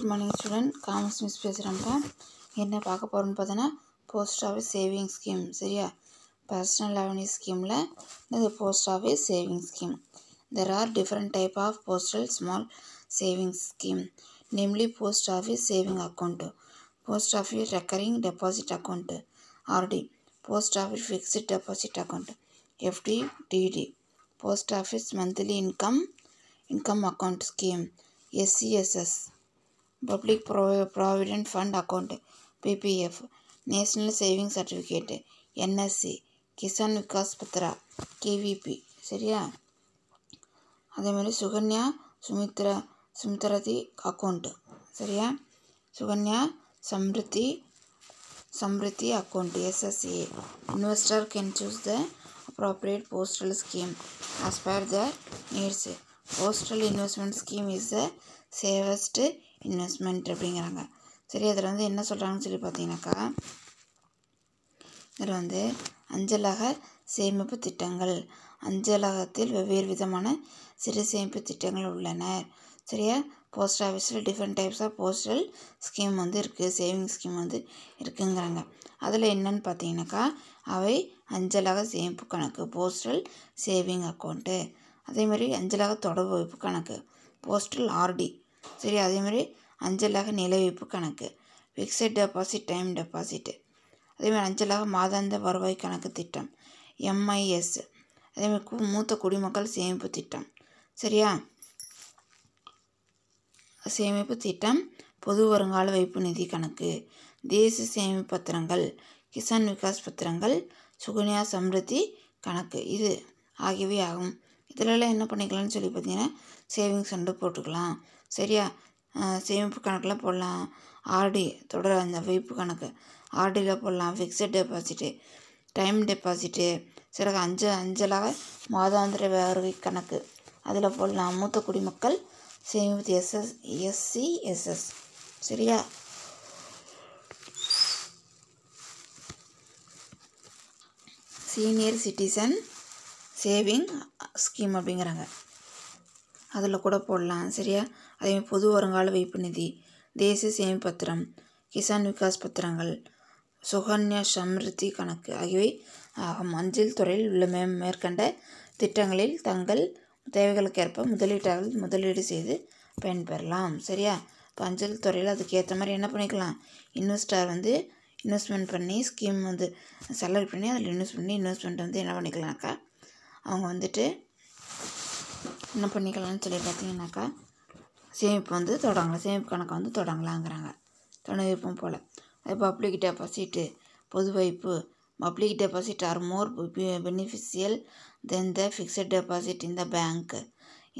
Good morning student. Commerce Miss பேசுகிறேன்ப்பா. என்ன பார்க்க போகிறோன்னு பார்த்தோன்னா போஸ்ட் ஆஃபீஸ் சேவிங் ஸ்கீம். சரியா? பர்சனல் ரெவன்யூ ஸ்கீமில் இது post office saving scheme. There are different type of postal small savings scheme, namely post office saving account, post office recurring deposit account (RD), post office fixed deposit account (FD, DD), post office monthly income account scheme (SCSS), Public Provident Fund account PPF, National Saving Certificate NSC, Kisan Vikas Patra KVP. சரியா? அதே மாதிரி Sukanya சுமித்ரதி account. சரியா? Sukanya Samriddhi account SSA. Investor can choose the appropriate postal scheme as per their needs. Postal investment scheme is the safest investment அப்படிங்கிறாங்க. சரி, அதில் வந்து என்ன சொல்கிறாங்கன்னு சொல்லி பார்த்தீங்கன்னாக்கா, இதில் வந்து அஞ்சலக சேமிப்பு திட்டங்கள், அஞ்சலகத்தில் வெவ்வேறு விதமான சிறு சேமிப்பு திட்டங்கள் உள்ளன. சரியா? போஸ்ட் ஆஃபீஸில் different types of postal scheme வந்து இருக்குது, சேவிங் ஸ்கீம் வந்து இருக்குங்கிறாங்க. அதில் என்னன்னு பார்த்தீங்கன்னாக்கா, அவை அஞ்சலக சேமிப்பு கணக்கு போஸ்டல் சேவிங் அக்கௌண்ட்டு, அதேமாதிரி அஞ்சலக தொடர்பு வைப்பு கணக்கு போஸ்டல் RD. சரி, அதேமாதிரி அஞ்சலக நிலை வைப்பு கணக்கு ஃபிக்ஸட் டெபாசிட் டைம் டெபாசிட்டு, அதேமாதிரி அஞ்சலக மாதாந்த வருவாய் கணக்கு திட்டம் MIS, அதேமாதிரி மூத்த குடிமக்கள் சேமிப்பு திட்டம். சரியா? சேமிப்பு திட்டம், பொது வருங்கால வைப்பு நிதி கணக்கு, தேசிய சேமிப்பு பத்திரங்கள், கிசான் விகாஸ் பத்திரங்கள், சுகன்யா சம்ரித்தி கணக்கு, இது ஆகியவை ஆகும். இதிலெல்லாம் என்ன பண்ணிக்கலாம்னு சொல்லி பார்த்தீங்கன்னா சேவிங்ஸ் வந்து போட்டுக்கலாம். சரியா? சேமிப்பு கணக்கில் போடலாம், RD தொடர் அந்த வைப்பு கணக்கு RDயில் போடலாம், ஃபிக்ஸட் டெபாசிட்டு, டைம் டெபாசிட்டு, சில அஞ்சலாக மாதாந்திர வருகை கணக்கு அதில் போடலாம், மூத்த குடிமக்கள் சேமிப்பு SCSS. சரியா? சீனியர் சிட்டிசன் சேவிங் ஸ்கீம் அப்படிங்கிறாங்க, அதில் கூட போடலாம். சரியா? அதேமாதிரி பொது வருங்கால வைப்பு நிதி, தேசிய சேமிப்பு பத்திரம், கிசான் விகாஸ் பத்திரங்கள், சுகன்யா சம்ரித்தி கணக்கு ஆகியவை ஆகும். அஞ்சல் துறையில் உள்ள மேற்கண்ட திட்டங்களில் தங்கள் தேவைகளுக்கேற்ப முதலீட்டாளர்கள் முதலீடு செய்து பயன்பெறலாம். சரியா? இப்போ அஞ்சல் துறையில் அதுக்கேற்ற மாதிரி என்ன பண்ணிக்கலாம், இன்வெஸ்டர் வந்து இன்வெஸ்ட்மெண்ட் பண்ணி ஸ்கீம் வந்து செலக்ட் பண்ணி அதில் இன்வெஸ்ட்மெண்ட் வந்து என்ன பண்ணிக்கலாம்னாக்கா, அவங்க வந்துட்டு என்ன பண்ணிக்கலாம்னு சொல்லி பார்த்தீங்கன்னாக்கா சேமிப்பு வந்து தொடங்கலாம், சேமிப்பு கணக்கை வந்து தொடங்கலாங்கிறாங்க. தொடங்கிருப்போம் போல். அது பப்ளிக் டெபாசிட்டு பொது வைப்பு, public deposit are more beneficial than the fixed deposit in the bank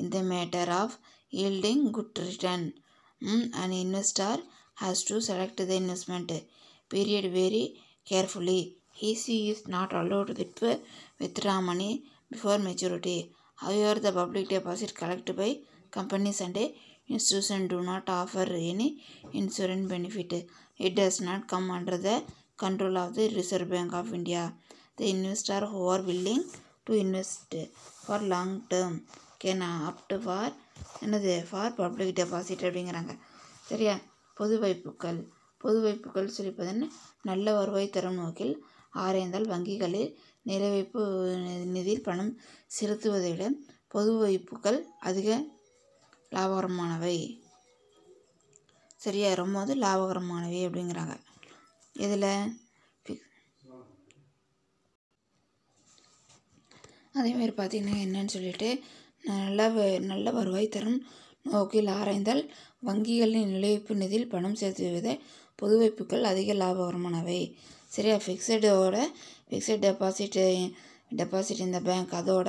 in the matter of yielding good return. An investor has to select the investment period very carefully. He is not allowed to withdraw money before maturity. However, the public deposit collected by companies and institutions do not offer any insurance benefit. It does not come under the control of the Reserve Bank of India. The investor who are willing to invest for long term can opt for public deposit அப்படிங்கிறாங்க. சரியா? பொது வைப்புகள் சொல்லிப்பதுன்னு நல்ல வருவாய் தரும் நோக்கில் ஆராய்ந்தால் வங்கிகளில் நிறைவைப்பு நிதியில் பணம் செலுத்துவதை விட பொது வைப்புகள் அதிக லாபகரமானவை. சரியா? ரொம்ப வந்து லாபகரமானவை அப்படிங்கிறாங்க. இதில் அதேமாதிரி பார்த்தீங்கன்னா என்னன்னு சொல்லிட்டு நல்ல வருவாய் தரும் நோக்கில் ஆராய்ந்தால் வங்கிகளின் நிலைவைப்பு நிதியில் பணம் செலுத்துவதை பொது வைப்புகள் அதிக லாபகரமானவை. சரியா? ஃபிக்ஸட் டெபாசிட் இந்த பேங்க் அதோட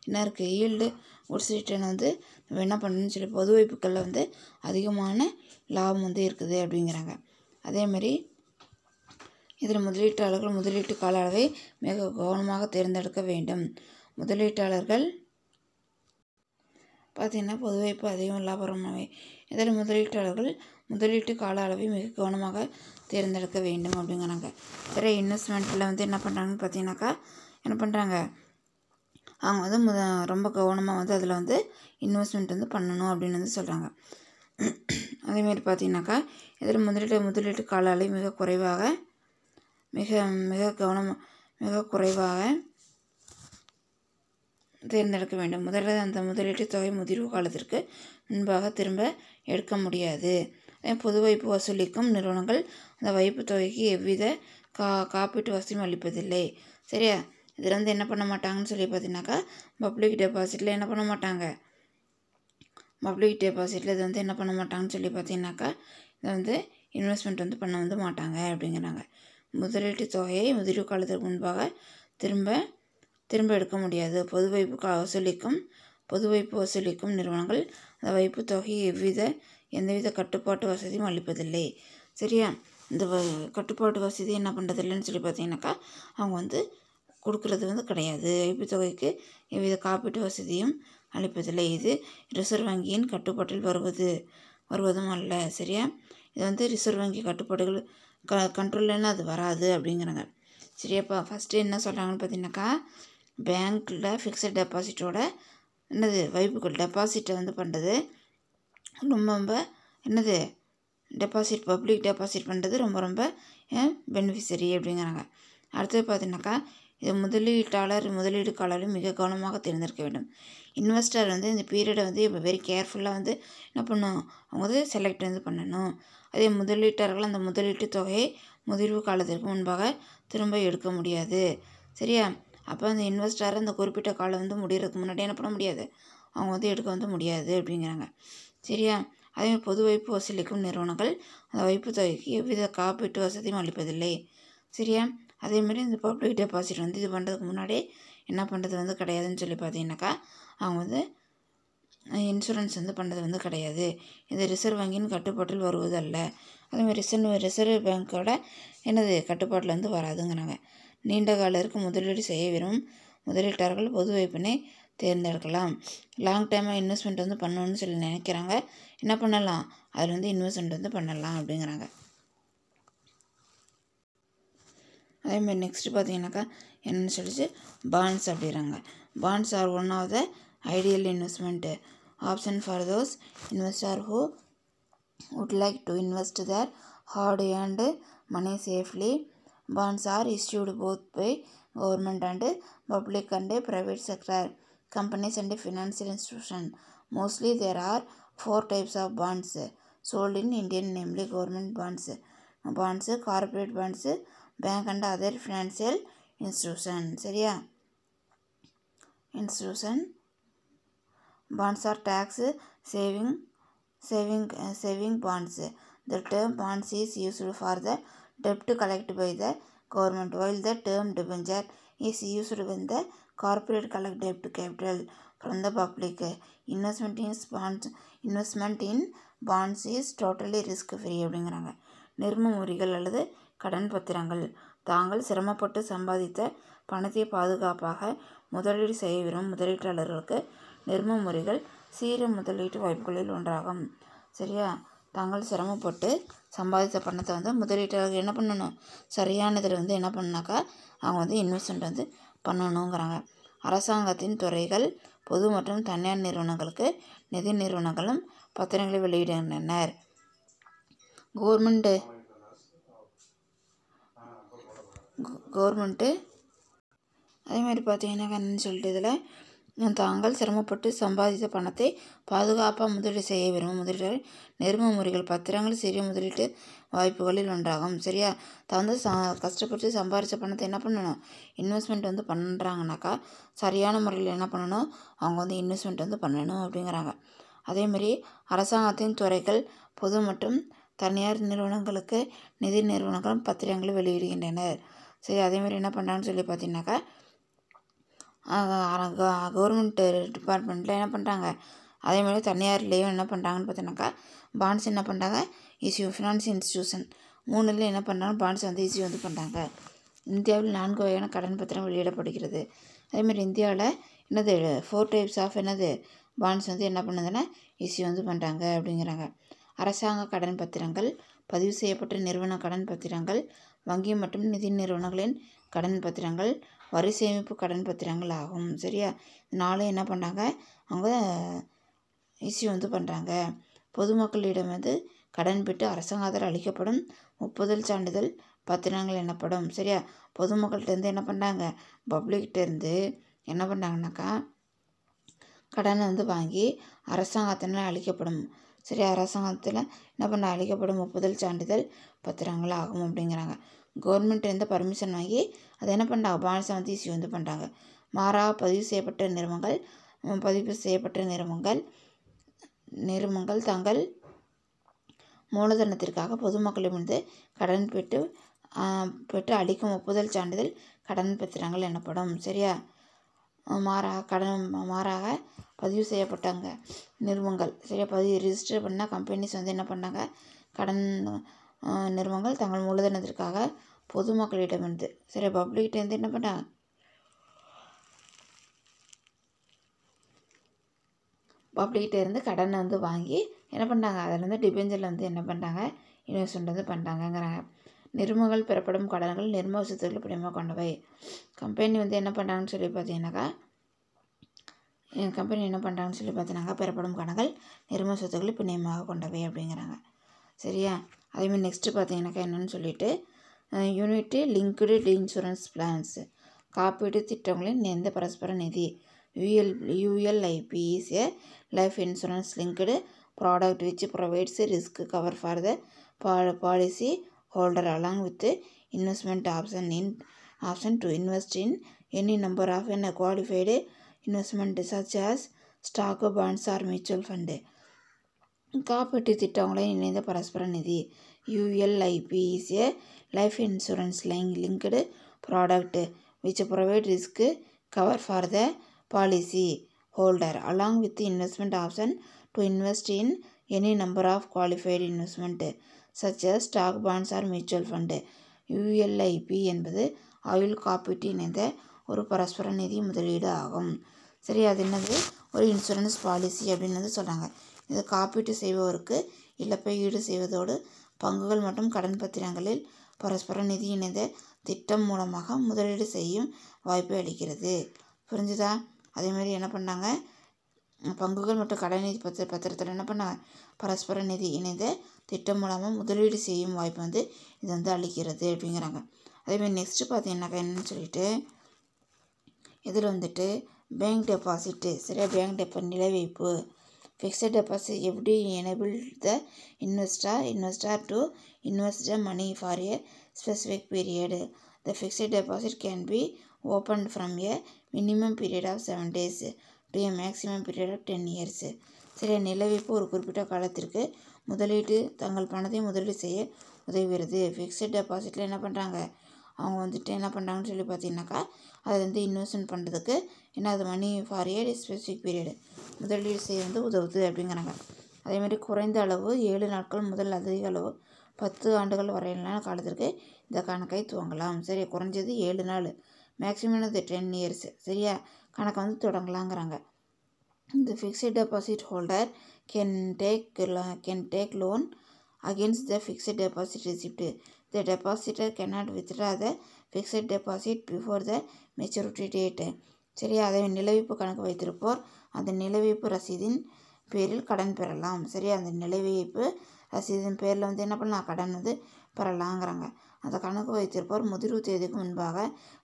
என்ன இருக்குது, ஈல்டு குட்ஸ் ரிட்டர்ன் வந்து நம்ம என்ன பண்ணணும்னு சொல்லி பொது வைப்புகளில் வந்து அதிகமான லாபம் வந்து இருக்குது அப்படிங்கிறாங்க. அதேமாதிரி இதில் முதலீட்டாளர்கள் முதலீட்டு கால அளவை மிக கவனமாக தேர்ந்தெடுக்க வேண்டும். முதலீட்டாளர்கள் பார்த்தீங்கன்னா பொது வைப்பு அதிகம் லாபகரமானவை. இதில் முதலீட்டாளர்கள் முதலீட்டு கால அளவை மிக கவனமாக தேர்ந்தெடுக்க வேண்டும் அப்படிங்கிறாங்க. வேறு இன்வெஸ்ட்மெண்ட்டில் வந்து என்ன பண்ணுறாங்கன்னு பார்த்தீங்கன்னாக்கா, என்ன பண்ணுறாங்க, அவங்க வந்து ரொம்ப கவனமாக வந்து அதில் வந்து இன்வெஸ்ட்மெண்ட் வந்து பண்ணணும் அப்படின்னு வந்து சொல்கிறாங்க. அதேமாரி பார்த்திங்கனாக்கா இதில் முதலீட்டு கால அளவு மிக குறைவாக தேர்ந்தெடுக்க வேண்டும். முதல்ல அந்த முதலீட்டு தொகை முதிர்வு காலத்திற்கு முன்பாக திரும்ப எடுக்க முடியாது. பொது வைப்பு வசூலிக்கும் நிறுவனங்கள் அந்த வைப்பு தொகைக்கு எவ்வித காப்பீட்டு வசதியும் அளிப்பதில்லை. சரியா? இதில் என்ன பண்ண மாட்டாங்கன்னு சொல்லி பார்த்தீங்கன்னாக்கா பப்ளிக் டெபாசிட்டில் என்ன பண்ண மாட்டாங்க, பப்ளிக் டெபாசிட்டில் இது என்ன பண்ண மாட்டாங்கன்னு சொல்லி பார்த்தீங்கன்னாக்கா இதை இன்வெஸ்ட்மெண்ட் பண்ண மாட்டாங்க அப்படிங்கிறாங்க. முதலீட்டு தொகையை முதிர்வு காலத்திற்கு முன்பாக திரும்ப எடுக்க முடியாது. பொது வைப்பு வசூலிக்கும் நிறுவனங்கள் அந்த வைப்பு தொகையை எந்தவித கட்டுப்பாட்டு வசதியும் அளிப்பதில்லை. சரியா? இந்த கட்டுப்பாட்டு வசதி என்ன பண்ணுறதில்லைன்னு சொல்லி பார்த்தீங்கன்னாக்கா அவங்க கொடுக்கறது கிடையாது. வைப்பு தொகைக்கு எவ்வித காப்பீட்டு வசதியும் அளிப்பதில்லை. இது ரிசர்வ் வங்கியின் கட்டுப்பாட்டில் வருவதும் அல்ல. சரியா? இது ரிசர்வ் வங்கி கட்டுப்பாடுகள் கண்ட்ரோல்னா அது வராது அப்படிங்கிறாங்க. சரியாப்பா? ஃபஸ்ட்டு என்ன சொல்கிறாங்கன்னு பார்த்தீங்கன்னாக்கா பேங்க்கில் ஃபிக்ஸட் டெபாசிட்டோட வைப்புகள் டெபாசிட்டை பண்ணுறது ரொம்ப டெபாசிட் பப்ளிக் டெபாசிட் பண்ணுறது ரொம்ப பெனிஃபிஷரி அப்படிங்கிறாங்க. அடுத்தது பார்த்தீங்கன்னாக்கா இது முதலீடு காலம் மிக கவனமாக தேர்ந்தெடுக்க வேண்டும். இன்வெஸ்டர் இந்த பீரியடை வெரி கேர்ஃபுல்லாக என்ன பண்ணணும், அவங்க செலக்ட் பண்ணணும். அதே முதலீட்டாளர்கள் அந்த முதலீட்டு தொகையை முதிர்வு காலத்திற்கு முன்பாக திரும்ப எடுக்க முடியாது. சரியா? அப்போ அந்த இன்வெஸ்டர் அந்த குறிப்பிட்ட காலம் முடிகிறதுக்கு முன்னாடி என்ன பண்ண முடியாது, அவங்க எடுக்க முடியாது அப்படிங்கிறாங்க. சரியா? அதேமாதிரி பொது வைப்பு வசூலிக்கும் நிறுவனங்கள் அந்த வைப்பு தொகைக்கு எவ்வித காப்பீட்டு வசதியும் அளிப்பதில்லை. சரியா? அதேமாதிரி இந்த பப்ளிக் டெபாசிட் இது பண்ணுறதுக்கு முன்னாடி என்ன பண்ணுறது கிடையாதுன்னு சொல்லி பார்த்தீங்கன்னாக்கா அவங்க இன்சூரன்ஸ் பண்ணுறது கிடையாது. இது ரிசர்வ் வங்கியின் கட்டுப்பாட்டில் வருவது அல்ல. அதேமாதிரி ரிசர்வ் பேங்க்கோட கட்டுப்பாட்டில் வராதுங்கிறாங்க. நீண்ட காலத்திற்கு முதலீடு செய்ய விரும்பும் முதலீட்டாளர்கள் பொது வைப்பினை தேர்ந்தெடுக்கலாம். லாங் டைமாக இன்வெஸ்ட்மெண்ட் பண்ணணும்னு சொல்லி நினைக்கிறாங்க, என்ன பண்ணலாம், அதில் இன்வெஸ்ட்மெண்ட் பண்ணலாம் அப்படிங்கிறாங்க. அதேமாதிரி நெக்ஸ்ட்டு பார்த்தீங்கன்னாக்கா என்னென்னு சொல்லிச்சு பாண்ட்ஸ் அப்படிங்கிறாங்க. Bonds are one of the ideal investment option for those investor who would like to invest their hard-earned money safely. Bonds are issued both by government and public and private sector companies and financial institutions. Mostly there are 4 types of bonds sold in India, namely government bonds, corporate bonds, bank and other financial institution. சரியா? institution bonds are tax saving bonds. The term bonds is used for the debt collected by the government, while the term debenture is used when the corporate collect debt capital from the public. Investment in bonds is totally risk free அப்படிங்கிறாங்க. நிர்ம முறிகள் அல்லது கடன் பத்திரங்கள் தாங்கள் சிரமப்பட்டு சம்பாதித்த பணத்தை பாதுகாப்பாக முதலீடு செய்ய விரும்பும் முதலீட்டாளர்களுக்கு நிர்ம முறிகள் சீர முதலீட்டு வாய்ப்புகளில் ஒன்றாகும். சரியா? தாங்கள் சிரமப்பட்டு சம்பாதித்த பணத்தை முதலீட்டாளர்கள் என்ன பண்ணணும், சரியானதில் என்ன பண்ணாக்கா அவங்க இன்வெஸ்ட்மெண்ட் பண்ணணுங்கிறாங்க. அரசாங்கத்தின் துறைகள் பொது மற்றும் தனியார் நிறுவனங்களுக்கு நிதி நிறுவனங்களும் பத்திரங்களை வெளியிடுகின்றனர். கவர்மெண்ட்டு அதேமாதிரி பார்த்தீங்கன்னாக்கா என்னன்னு சொல்லிட்டு இதில் தாங்கள் சிரமப்பட்டு சம்பாதித்த பணத்தை பாதுகாப்பாக முதலீடு செய்ய விரும்பும் முதலீட்டாளர் நிர்ம முறைகள் பத்திரங்கள் சிறிய முதலீட்டு வாய்ப்புகளில் ஒன்றாகும். சரியா? கஷ்டப்பட்டு சம்பாதிச்ச பணத்தை என்ன பண்ணணும், இன்வெஸ்ட்மெண்ட் பண்ணுறாங்கனாக்கா சரியான முறையில் என்ன பண்ணணும், அவங்க இன்வெஸ்ட்மெண்ட் பண்ணணும் அப்படிங்கிறாங்க. அதேமாதிரி அரசாங்கத்தின் துறைகள் பொது மற்றும் தனியார் நிறுவனங்களுக்கு நிதி நிறுவனங்களும் பத்திரங்களை வெளியிடுகின்றனர். சரி, அதேமாதிரி என்ன பண்ணுறாங்கன்னு சொல்லி பார்த்தீங்கன்னாக்கா கவர்மெண்ட் டிபார்ட்மெண்ட்டில் என்ன பண்ணுறாங்க, அதேமாதிரி தனியார்லேயும் என்ன பண்ணுறாங்கன்னு பார்த்தீங்கன்னாக்கா பாண்ட்ஸ் என்ன பண்ணுறாங்க இஷ்யூ. ஃபினான்ஷியல் இன்ஸ்டியூஷன் 3ல் என்ன பண்ணுறாங்க, பாண்ட்ஸ் இஷ்யூ பண்ணுறாங்க. இந்தியாவில் 4 வகையான கடன் பத்திரம் வெளியிடப்படுகிறது. அதேமாதிரி இந்தியாவில் 4 டைப்ஸ் ஆஃப் பாண்ட்ஸ் என்ன பண்ணுதுன்னா இஷ்யூ பண்ணுறாங்க அப்படிங்கிறாங்க. அரசாங்க கடன் பத்திரங்கள், பதிவு செய்யப்பட்ட நிறுவன கடன் பத்திரங்கள், வங்கி மற்றும் நிதி நிறுவனங்களின் கடன் பத்திரங்கள், வரி சேமிப்பு கடன் பத்திரங்கள் ஆகும். சரியா? 4 என்ன பண்ணுறாங்க, அவங்க இஷ்யூ பண்ணுறாங்க. பொதுமக்களிடம் கடன் பெற்று அரசாங்கத்தால் அளிக்கப்படும் ஒப்புதல் சான்றிதழ் பத்திரங்கள் எனப்படும். சரியா, பொதுமக்கள்கிட்டேருந்து என்ன பண்ணாங்க, பப்ளிக்கிட்டேருந்து என்ன பண்ணாங்கனாக்கா கடனை வாங்கி அரசாங்கத்தினால் அளிக்கப்படும். சரி, அரசாங்கத்தில் என்ன பண்ண அளிக்கப்படும் ஒப்புதல் சான்றிதழ் பத்திரங்கள் ஆகும் அப்படிங்கிறாங்க. கவர்மெண்ட்லேருந்து பர்மிஷன் வாங்கி அதை என்ன பண்ணுறாங்க, பாண்ட்ஸை இஷ்யூ பண்ணுறாங்க. மாறாக பதிவு செய்யப்பட்ட நிறுவனங்கள் தங்கள் மூலதனத்திற்காக பொதுமக்களிடமிருந்து கடன் பெற்று அளிக்கும் ஒப்புதல் சான்றிதழ் கடன் பத்திரங்கள் எனப்படும். சரியா, மாறாக பதிவு செய்யப்பட்டாங்க நிறுவனங்கள், சரியா, ரிஜிஸ்டர் பண்ண கம்பெனிஸ் என்ன பண்ணாங்க, கடன் நிறுவனங்கள் தங்கள் மூலதனத்திற்காக பொதுமக்களிடமிருந்து, சரியா, பப்ளிக்கிட்டேருந்து என்ன பண்ணாங்க, பப்ளிக்கிட்டேருந்து கடனை வாங்கி என்ன பண்ணாங்க, அதில் டிபெஞ்சரில் என்ன பண்ணுறாங்க, இன்வெஸ்ட்மெண்ட் பண்ணுறாங்கங்கிறாங்க. நிறுவனங்கள் பெறப்படும் கடன்கள் நிர்ம சொத்துக்கள் பிணையமாக கொண்டவை. கம்பெனி என்ன பண்ணுறாங்கன்னு சொல்லி பார்த்தீங்கன்னாக்கா பெறப்படும் கடன்கள் நிர்ம சொத்துக்கள் பிணையமாக கொண்டவை அப்படிங்கிறாங்க. சரியா, அதேமாதிரி நெக்ஸ்ட்டு பார்த்தீங்கன்னாக்கா என்னென்னு சொல்லிட்டு யூனிட்டி லிங்க்டு இன்சூரன்ஸ் பிளான்ஸ், காப்பீடு திட்டங்களின் எந்த பரஸ்பர நிதி. ULIP is a life insurance linked product which provides risk cover for the policy holder along with investment option to invest in any number of qualified investment such as stock, bonds or mutual fund. காப்பீட்டு திட்டங்களை இணைந்த பரஸ்பர நிதி. ULIP is a life insurance linked product which provides risk cover for the policy holder along with the investment option to invest in any number of qualified investment such as stock, bonds or mutual fund. ULIP என்பது ஆயுள் காப்பீட்டு இணைந்த ஒரு பரஸ்பர நிதி முதலீடு ஆகும். சரி, அது என்னது, ஒரு இன்சூரன்ஸ் பாலிசி அப்படின்னு சொல்கிறாங்க. இது காப்பீட்டு செய்பவருக்கு இழப்பை ஈடு செய்வதோடு பங்குகள் மற்றும் கடன் பத்திரங்களில் பரஸ்பர நிதி இணைந்த திட்டம் மூலமாக முதலீடு செய்யும் வாய்ப்பை அளிக்கிறது. புரிஞ்சுதா? அதேமாதிரி என்ன பண்ணாங்க, பங்குகள் மற்றும் கடன் நிதி பத்திரத்தில் என்ன பண்ணாங்க, பரஸ்பர நிதி இணைந்த திட்டம் மூலமாக முதலீடு செய்யும் வாய்ப்பு இது அளிக்கிறது அப்படிங்கிறாங்க. அதேமாதிரி நெக்ஸ்ட்டு பார்த்தீங்கன்னாக்கா என்னன்னு சொல்லிட்டு இதில் பேங்க் டெபாசிட்டு, சரியா, பேங்க் நிலை வைப்பு. ஃபிக்ஸட் டெபாசிட் எப்படி enable the investor to invest the money for a specific period. The fixed deposit can be open from a minimum period of 7 days to a maximum period of 10 years. சரி, நிலை வைப்பு ஒரு குறிப்பிட்ட காலத்திற்கு தங்கள் பணத்தை முதலீடு செய்ய உதவுகிறது. ஃபிக்ஸட் டெபாசிட்டில் என்ன பண்ணுறாங்க, அவங்க என்ன பண்ணுறாங்கன்னு சொல்லி பார்த்தீங்கன்னாக்கா அதை இன்வெஸ்ட்மெண்ட் பண்ணுறதுக்கு அது money for a specific period முதலீடு செய்ய உதவுது அப்படிங்கிறாங்க. அதேமாதிரி குறைந்த அளவு 7 நாட்கள் முதல் அதிக அளவு 10 ஆண்டுகள் வரையிலான காலத்திற்கு இந்த கணக்கை துவங்கலாம். சரி, குறைஞ்சது 7 நாள், மேக்ஸிமம் 10 years, சரியா, கணக்கை தொடங்கலாங்கிறாங்க. இந்த fixed deposit holder can take loan against the fixed deposit receipt. The depositor cannot withdraw the fixed deposit before the maturity date. சரி, அதை நிலைவைப்பு கணக்கு வைத்திருப்போர் அந்த நிலைவைப்பு ரசீதின் பேரில் கடன் பெறலாம். சரி, அந்த நிலைவைப்பு ரசீதின் பேரில் என்ன பண்ணலாம், கடன் பெறலாங்கிறாங்க. அந்த கணக்கு வைத்திருப்போர் முதிர்வு தேதிக்கு முன்பாக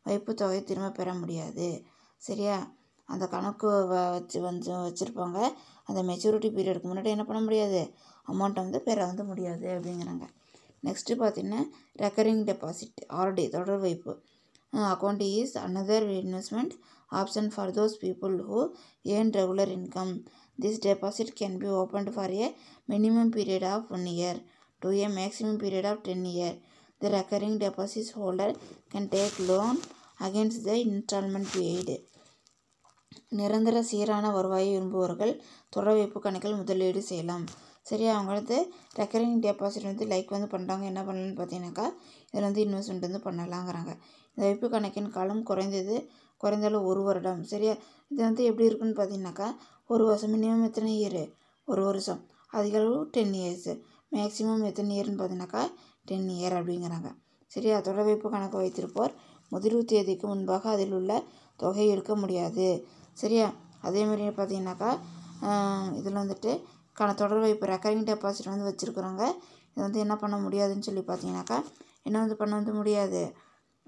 வைப்பு தொகை திரும்ப பெற முடியாது. சரியா, அந்த கணக்கு வச்சுருப்பாங்க, அந்த மெச்சூரிட்டி பீரியடுக்கு முன்னாடி என்ன பண்ண முடியாது, அமௌண்ட்டை பெற முடியாது அப்படிங்கிறாங்க. நெக்ஸ்ட்டு பார்த்தீங்கன்னா ரெக்கரிங் டெபாசிட், RD தொடர் வைப்பு. Account is another investment option for those people who earn regular income. This deposit can be opened for a minimum period of 1 year to a maximum period of 10 years. The recurring deposit holder can take loan against the installment paid. நிரந்தர சீரான வருவாயை விரும்புபவர்கள் தொடர் வைப்பு கணக்கில் முதலீடு செய்யலாம். சரி, அவங்களுக்கு ரெக்கரிங் டெபாசிட் லைக் பண்ணுறாங்க, என்ன பண்ணலான்னு பார்த்தீங்கன்னாக்கா இதில் இன்வெஸ்ட்மெண்ட் பண்ணலாங்கிறாங்க. இந்த வைப்பு கணக்கின் காலம் குறைந்தாலும் 1 வருடம். சரியா, இது எப்படி இருக்குன்னு பார்த்தீங்கன்னாக்கா 1 வருஷம், மினிமம் எத்தனை இயர், 1 வருஷம், அதிக அளவு 10 years, மேக்ஸிமம் எத்தனை இயர்னு பார்த்தீங்கன்னாக்கா 10 year அப்படிங்கிறாங்க. சரியா, தொடர் வைப்பு கணக்கு வைத்திருப்போர் முதிர்வு தேதிக்கு முன்பாக அதில் உள்ள தொகையை எடுக்க முடியாது. சரியா, அதேமாதிரி பார்த்தீங்கன்னாக்கா இதில் தொடர் வைப்பு ரெக்கரிங் டெபாசிட் வந்து வச்சுருக்குறாங்க. இது வந்து என்ன பண்ண முடியாதுன்னு சொல்லி பார்த்தீங்கன்னாக்கா என்ன வந்து பண்ண வந்து முடியாது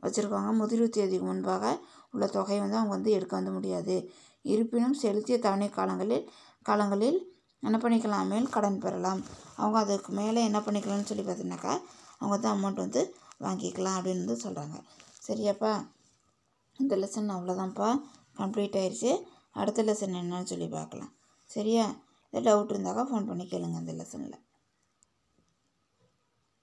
வச்சுருக்காங்க. முதிர்வு தேதிக்கு முன்பாக உள்ள தொகையை வந்து அவங்க வந்து எடுக்க வந்து முடியாது. இருப்பினும் செலுத்திய தவணை காலங்களில் என்ன பண்ணிக்கலாம், மேல் கடன் பெறலாம். அவங்க அதுக்கு மேலே என்ன பண்ணிக்கலாம்னு சொல்லி பார்த்தீங்கன்னாக்கா அவங்க வந்து அமௌண்ட் வந்து வாங்கிக்கலாம் அப்படின்னு வந்து சொல்கிறாங்க. சரியாப்பா, இந்த லெசன் அவ்வளோதான்ப்பா, கம்ப்ளீட் ஆயிடுச்சு. அடுத்த லெசன் என்னன்னு சொல்லி பார்க்கலாம். சரியா? ஏதாவது டவுட் இருந்தாக்கா ஃபோன் பண்ணி கேளுங்க இந்த லெசனில்.